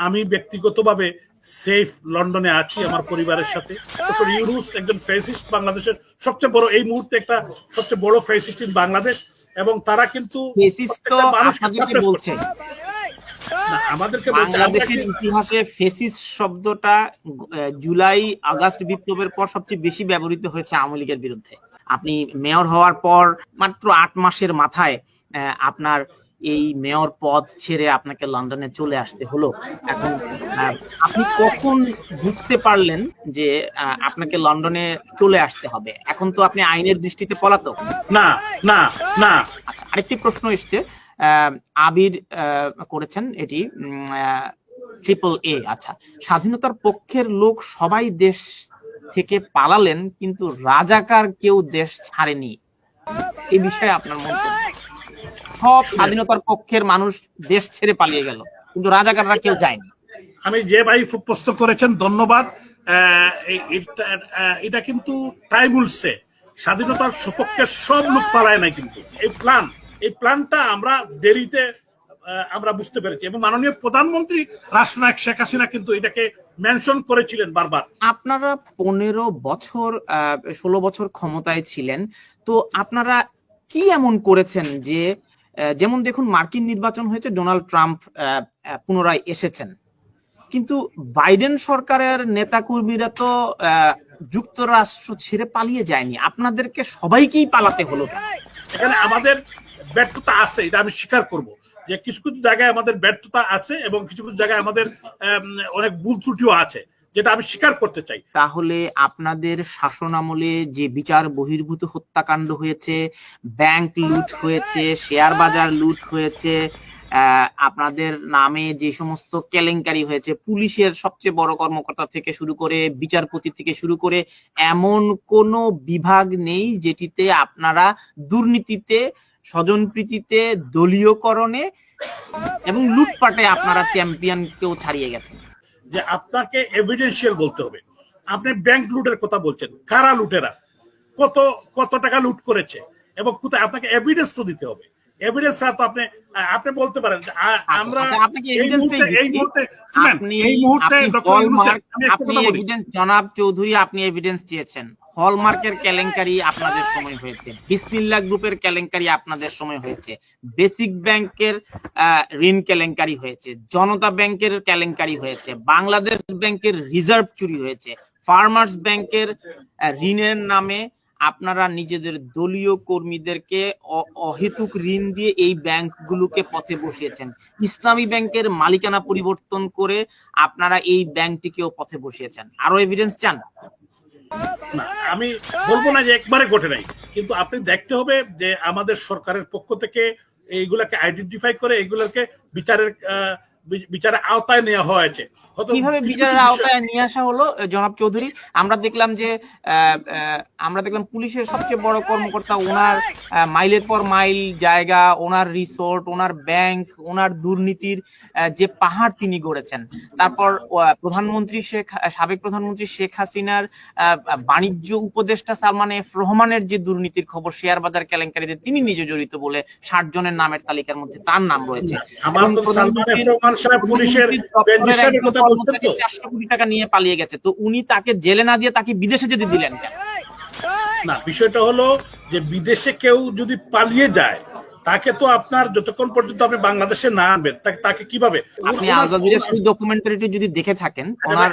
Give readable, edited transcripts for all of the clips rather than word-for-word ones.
আমি ব্যক্তিগতভাবে সেফ লন্ডনে আছি আমার পরিবারের সাথে। ডক্টর ইউনূস একজন ফ্যাসিস্ট, বাংলাদেশের সবচেয়ে বড় এই মুহূর্তে একটা সবচেয়ে বড় ফ্যাসিস্ট ইন বাংলাদেশ, এবং তারা কিন্তু আমাদেরকে বাংলাদেশের ইতিহাসে ফেসিস শব্দটা জুলাই আগস্ট বিপ্লবের পর সবচেয়ে বেশি ব্যবহৃত হয়েছে আওয়ামী লীগের বিরুদ্ধে। আপনি মেয়র হওয়ার পর মাত্র 8 মাসের মাথায় আপনার এই মেয়র পদ ছেড়ে আপনাকে লন্ডনে চলে আসতে হলো। এখন আপনি কখন বুঝতে পারলেন যে আপনাকে লন্ডনে চলে আসতে হবে? এখন তো আপনি আইনের দৃষ্টিতে পলাতক। না না না। আচ্ছা, আরেকটি প্রশ্ন এসছে, আবির করেছেন এটি AAA। আচ্ছা, স্বাধীনতার পক্ষের লোক সবাই দেশ থেকে পালালেন, কিন্তু রাজাকার কেউ দেশ ছাড়েনি, এই বিষয়ে আপনার মন্তব্য? সব স্বাধীনতার পক্ষের মানুষ দেশ ছেড়ে পালিয়ে গেল, কিন্তু রাজাকাররা কেউ যায়নি। আমি যে ভাই প্রশ্ন করেছেন ধন্যবাদ। এটা কিন্তু তাই বলছে, স্বাধীনতার সপক্ষে সব লোক পালায় নাই, কিন্তু এই প্ল্যানটা আমরা দেরিতে আমরা বুঝতে পেরেছি, এবং মাননীয় প্রধানমন্ত্রী রাষ্ট্রনায়ক শেখ হাসিনা কিন্তু এটাকে মেনশন করেছিলেন বারবার। আপনারা 15 বছর 16 বছর ক্ষমতায় ছিলেন, তো আপনারা কি এমন করেছেন যে, যেমন দেখুন মার্কিন নির্বাচন হয়েছে, ডোনাল্ড ট্রাম্প পুনরায় এসেছেন, কিন্তু বাইডেন সরকারের নেতাকর্মীরা তো যুক্তরাষ্ট্র ছেড়ে পালিয়ে যায়নি, আপনাদেরকে সবাইকেই পালাতে হলো। এখানে আমাদের ব্যর্থতা আছে, এটা আমি স্বীকার করব, যে কিছু কিছু জায়গায় আমাদের ব্যর্থতা আছে এবং কিছু কিছু জায়গায় আমাদের অনেক ভুল ত্রুটিও আছে, যেটা আমি স্বীকার করতে চাই। তাহলে আপনাদের শাসন আমলে যে বিচার বহির্ভূত হত্যাকাণ্ড হয়েছে, ব্যাংক লুট হয়েছে, শেয়ার বাজার লুট হয়েছে, আপনাদের নামে যে সমস্ত কেলেঙ্কারি হয়েছে, পুলিশের সবচেয়ে বড় কর্মকর্তা থেকে শুরু করে বিচারপতি থেকে শুরু করে এমন কোন বিভাগ নেই যেটিতে আপনারা দুর্নীতিতে, স্বজনপ্রীতিতে, দলীয়করণে এবং লুটপাটে আপনারা চ্যাম্পিয়ন কেউ ছাড়িয়ে গেছেন। যে আপনাকে এভিডেন্সিয়াল বলতে হবে। আপনি ব্যাংক লুটের কথা বলছেন, কারা লুটেরা, কত টাকা লুট করেছে এবং কোথায়, আপনাকে এভিডেন্স তো দিতে হবে। এভিডেন্স ছাড়া তো আপনি বলতে পারেন আমরা জনাব চৌধুরী আপনি এভিডেন্স চেয়েছেন, হলমার্কের কেলেঙ্কারি আপনাদের সময় হয়েছে, বিসমিল্লাহ গ্রুপের কেলেঙ্কারি আপনাদের সময় হয়েছে, বেসিক ব্যাংকের ঋণ কেলেঙ্কারি হয়েছে, জনতা ব্যাংকের কেলেঙ্কারি হয়েছে, বাংলাদেশ ব্যাংকের রিজার্ভ চুরি হয়েছে, ফার্মার্স ব্যাংকের ঋণের নামে আপনারা নিজেদের দলীয় কর্মীদেরকে অহেতুক ঋণ দিয়ে এই ব্যাংকগুলোকে পথে বসিয়েছেন, ইসলামী ব্যাংকের মালিকানা পরিবর্তন করে আপনারা এই ব্যাংকটিকেও পথে বসিয়েছেন। আরো এভিডেন্স চান? না, আমি বলবো না যে একবারে ঘটে নাই, কিন্তু আপনি দেখতে হবে যে আমাদের সরকারের পক্ষ থেকে এইগুলাকে আইডেন্টিফাই করে এগুলোকে বিচারের আওতায় নেওয়া হয়েছে। কিভাবে বিচারের আওতায় নিয়ে আসা হলো জনাব চৌধুরী? আমরা দেখলাম পুলিশের সবচেয়ে বড় কর্মকর্তা, ওনার মাইলের পর মাইল জায়গা, ওনার রিসোর্ট, ওনার ব্যাংক, ওনার দুর্নীতির যে পাহাড় তিনি গড়েছেন। তারপর সাবেক প্রধানমন্ত্রী শেখ হাসিনার বাণিজ্য উপদেষ্টা সালমান এফ রহমানের যে দুর্নীতির খবর, শেয়ার বাজার কেলেঙ্কারিতে তিনি নিজে জড়িত বলে 60 জনের নামের তালিকার মধ্যে তার নাম রয়েছে। 400 কোটি টাকা নিয়ে পালিয়ে গেছে, তো উনি তাকে জেলে না দিয়ে তাকে বিদেশে যেতে দিলেন কেন? না, বিষয়টা হলো যে বিদেশে কেউ যদি পালিয়ে যায়, তাকে তো আপনার যতক্ষণ পর্যন্ত আপনি বাংলাদেশে না আনবেন, তাকে কিভাবে আপনি আল জাজিরার সেই ডকুমেন্টারিটি যদি দেখে থাকেন, ওনার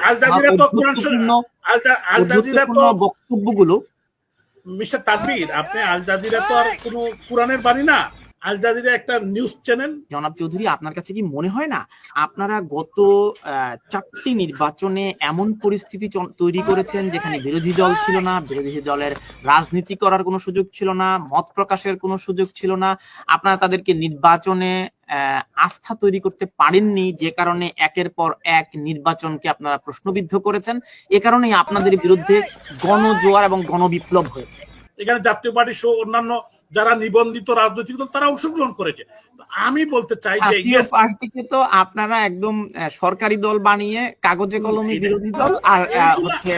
বক্তব্যগুলো, মিস্টার তানভীর, আপনি আল জাজিরা তো আর কোনো কোরআনের বাণী না, আল জাজিরা একটা নিউজ চ্যানেল। জনাব চৌধুরী, আপনার কাছে কি মনে হয় না আপনারা গত 4টি নির্বাচনে এমন পরিস্থিতি তৈরি করেছেন যেখানে বিরোধী দল ছিল না, বিরোধী দলের রাজনীতি করার কোনো সুযোগ ছিল না, মত প্রকাশের কোনো সুযোগ ছিল না, আপনারা তাদেরকে নির্বাচনে আস্থা তৈরি করতে পারেননি, যে কারণে একের পর এক নির্বাচনকে আপনারা প্রশ্নবিদ্ধ করেছেন। এ কারণেই আপনাদের বিরুদ্ধে গণজোয়ার এবং গণবিপ্লব হয়েছে। এখানে জাতীয় পার্টি সহ অন্যান্য যারা নিবন্ধিত রাজনৈতিক দল তারা অংশগ্রহণ করেছে। আমি বলতে চাই যে জাতীয় পার্টিকে তো আপনারা একদম সরকারি দল বানিয়ে কাগজে কলমে বিরোধী দল, আর হচ্ছে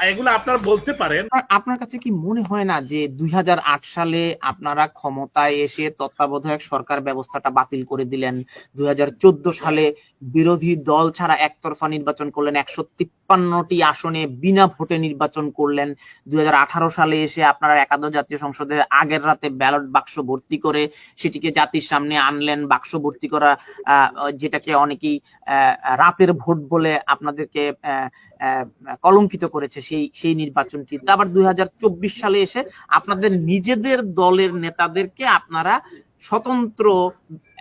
এগুলা আপনারা বলতে পারেন। আপনার কাছে কি মনে হয় না যে 2008 সালে আপনারা ক্ষমতায় এসে তত্ত্বাবধায়ক সরকার ব্যবস্থাটা বাতিল করে দিলেন, 2014 সালে বিরোধী দল ছাড়া একতরফা নির্বাচন করলেন, 153টি আসনে বিনা ভোটে নির্বাচন করলেন, 2018 সালে এসে আপনারা একাদশ জাতীয় সংসদের আগের রাতে ব্যালট বাক্স ভর্তি করে সেটিকে জাতির সামনে আনলেন, বাক্স ভর্তি করা যেটাকে অনেকেই রাতের ভোট বলে আপনাদেরকে কলঙ্কিত করেছে সেই নির্বাচনটি। আবার 2024 সালে এসে আপনাদের নিজেদের দলের নেতাদেরকে আপনারা স্বতন্ত্র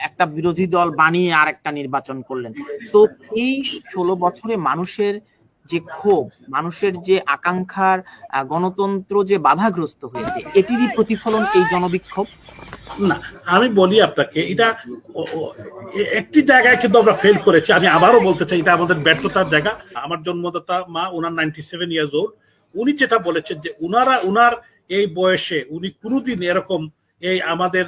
একটা বিরোধী দল বানিয়ে আর একটা নির্বাচন করলেন। তো এই 16 বছরে মানুষের যে ক্ষোভ, মানুষের যে আকাঙ্ক্ষার গণতন্ত্র যে বাধাগ্রস্ত হয়েছে, এটিরই প্রতিফলন এই জনবিক্ষোভ। না, আমি বলি আপনাকে, এটা একটি জায়গায় কিন্তু আমরা ফেল করেছি। আমি আবারও বলতে চাই এটা আমাদের ব্যর্থতার জায়গা। আমার জন্মদাতা মা, ওনার 97 ইয়ার্স ওল্ড, উনি যেটা বলেছেন যে উনার এই বয়সে উনি কোনোদিন এরকম এই আমাদের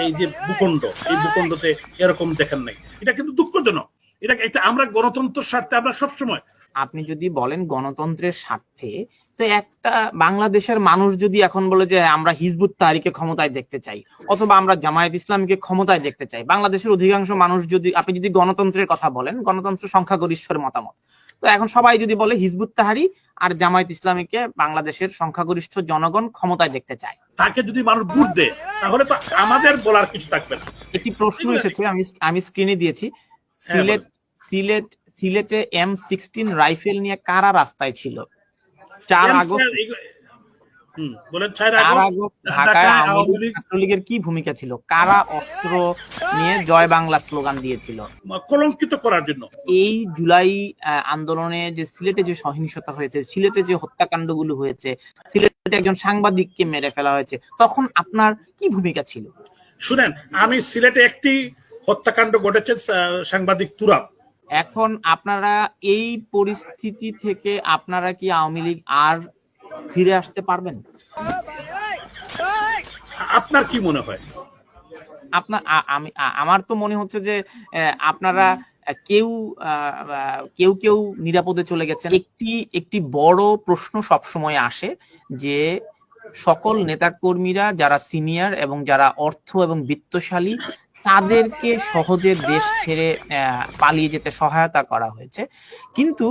এই যে ভূখণ্ড, এই ভূখণ্ডতে এরকম দেখেন নাই। এটা কিন্তু দুঃখজনক। এটা আমরা গণতন্ত্রের স্বার্থে আমরা সবসময়, আপনি যদি বলেন গণতন্ত্রের স্বার্থে, তো একটা বাংলাদেশের মানুষ যদি এখন বলে যে আমরা হিজবুত তাহরিকে ক্ষমতায় দেখতে চাই অথবা আমরা জামায়াত ইসলামীকে ক্ষমতায় দেখতে চাই, বাংলাদেশের অধিকাংশ মানুষ যদি, আপনি যদি গণতন্ত্রের কথা বলেন, গণতন্ত্র সংখ্যাগরিষ্ঠের মতামত, তো এখন সবাই যদি বলে হিজবুত তাহরি আর জামায়াত ইসলামীকে বাংলাদেশের সংখ্যাগরিষ্ঠ জনগণ ক্ষমতায় দেখতে চায়, তাকে যদি মানুষ ভোট দেয় তাহলে তো আমাদের বলার কিছু থাকবে না। একটি প্রশ্ন এসেছে, আমি স্ক্রিনে দিয়েছি। সিলেটে M16 রাইফেল নিয়ে কারা রাস্তায় ছিল? 4 আগস্ট ঢাকায় আওয়ামী লীগ ছাত্রলীগের কি ভূমিকা ছিল? কারা অস্ত্র নিয়ে জয় বাংলা স্লোগান দিয়েছিল? কলঙ্কিত করার জন্য। এই জুলাই আন্দোলনে যে সিলেটে যে সহিংসতা হয়েছে, সিলেটে যে হত্যাকাণ্ডগুলো হয়েছে, সিলেটে একজন সাংবাদিককে মেরে ফেলা হয়েছে, তখন আপনার কি ভূমিকা ছিল? শুনেন, আমি সিলেটে একটি হত্যাকাণ্ড ঘটেছে, সাংবাদিক তুরাব। এখন আপনারা এই পরিস্থিতি থেকে আপনারা কি আওয়ামী লীগ আর ফিরে আসতে পারবেন? আপনার কি মনে হয়? আমার তো মনে হচ্ছে যে আপনারা কেউ কেউ নিরাপদে চলে গেছেন। একটি বড় প্রশ্ন সবসময় আসে যে সকল নেতাকর্মীরা যারা সিনিয়র এবং যারা অর্থ এবং বিত্তশালী, তাদেরকে সহজে দেশ ছেড়ে পালিয়ে যেতে সহায়তা করা হয়েছে, কিন্তু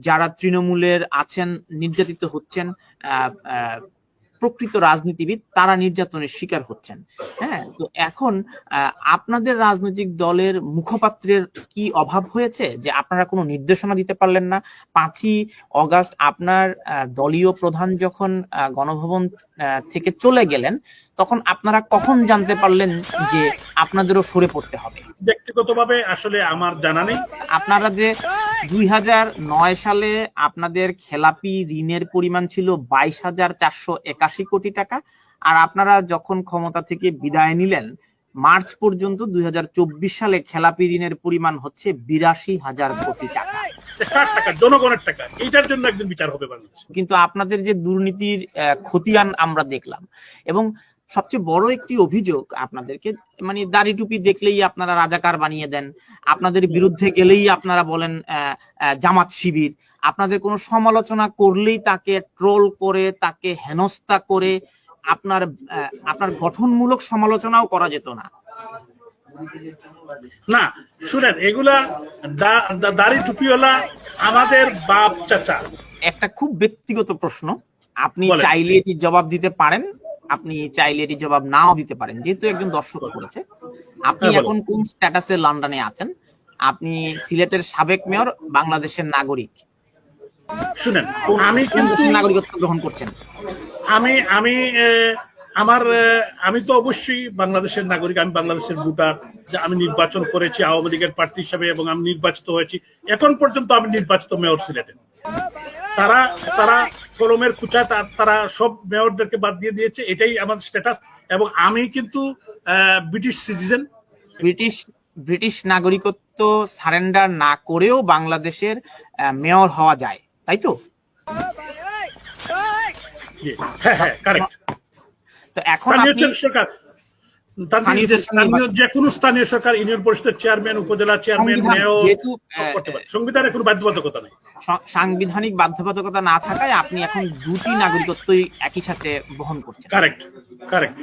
যারা তৃণমূলের আছেন, নির্যাতিত হচ্ছেন, প্রকৃত রাজনীতিবিদ, তারা নির্যাতনের শিকার হচ্ছেন। হ্যাঁ, তো এখন আপনাদের রাজনৈতিক দলের মুখপাত্রের কি অভাব হয়েছে যে আপনারা কোনো নির্দেশনা দিতে পারলেন না? 5ই অগাস্ট আপনার দলীয় প্রধান যখন গণভবন থেকে চলে গেলেন, তখন আপনারা কখন জানতে পারলেন যে আপনাদেরও সরে পড়তে হবে? ব্যক্তিগতভাবে আসলে আমার জানা নেই। আপনারা যে 2009 সালে আপনাদের খেলাপি ঋণের পরিমাণ ছিল 22,481 কোটি টাকা, আর আপনারা যখন ক্ষমতা থেকে বিদায় নিলেন মার্চ পর্যন্ত 2024 সালে খেলাপি ঋণের পরিমাণ হচ্ছে 82,000 কোটি টাকা। জনগণের টাকা, এইটার জন্য একদিন বিচার হবে বাংলাদেশ। কিন্তু আপনাদের যে দুর্নীতির খতিয়ান আমরা দেখলাম, এবং সবচেয়ে বড় একটি অভিযোগ আপনাদেরকে, মানে দাড়ি টুপি দেখলেই আপনারা রাজাকার বানিয়ে দেন, আপনাদের বিরুদ্ধে গেলেই আপনারা বলেন জামাত শিবির, আপনাদের কোনো সমালোচনা করলেই তাকে ট্রোল করে, তাকে হেনস্থা করে, আপনার গঠনমূলক সমালোচনাও করা যেত না। না শুনেন, এগুলা দাড়ি টুপিওয়ালা আমাদের বাপ চাচা। একটা খুব ব্যক্তিগত প্রশ্ন, আপনি চাইলে এটি জবাব দিতে পারেন, আপনি চাইলে এটি জবাব নাও দিতে পারেন, যেহেতু একজন দর্শক করেছে। আপনি এখন কোন স্ট্যাটাসে লন্ডনে আছেন? আপনি সিলেটের সাবেক মেয়র, বাংলাদেশের নাগরিক। শুনেন, আমি কিন্তু নাগরিকত্ব গ্রহণ করছেন। আমি তো অবশ্যই বাংলাদেশের নাগরিক, আমি বাংলাদেশের ভোটার, যে আমি নির্বাচন করেছি আওয়ামী লীগের প্রার্থী হিসেবে এবং আমি নির্বাচিত হয়েছি। এখন পর্যন্ত আমি নির্বাচিত মেয়র সিলেটে। তারা কলমের কুচায় তারা সব মেয়রদেরকে বাদ দিয়ে দিয়েছে, এটাই আমার স্ট্যাটাস। এবং আমি কিন্তু ব্রিটিশ সিটিজেন। ব্রিটিশ নাগরিকত্ব সারেন্ডার না করেও বাংলাদেশের মেয়র হওয়া যায়, তাই তো? হ্যাঁ, কারেক্ট। তো এখন স্থানীয় আপনি সরকার স্থানীয় যে কোনো স্থানীয় সরকার, ইউনিয়ন পরিষদের চেয়ারম্যান, উপজেলা চেয়ারম্যান, সংবিধান মেয়র যেহেতু করতে পারে। সংবিধানের কোনো বাধ্যবাধকতা নেই। সাংবিধানিক বাধ্যবাধকতা না থাকায় আপনি এখন দুটি নাগরিকত্বই একই সাথে বহন করছেন। Correct, correct.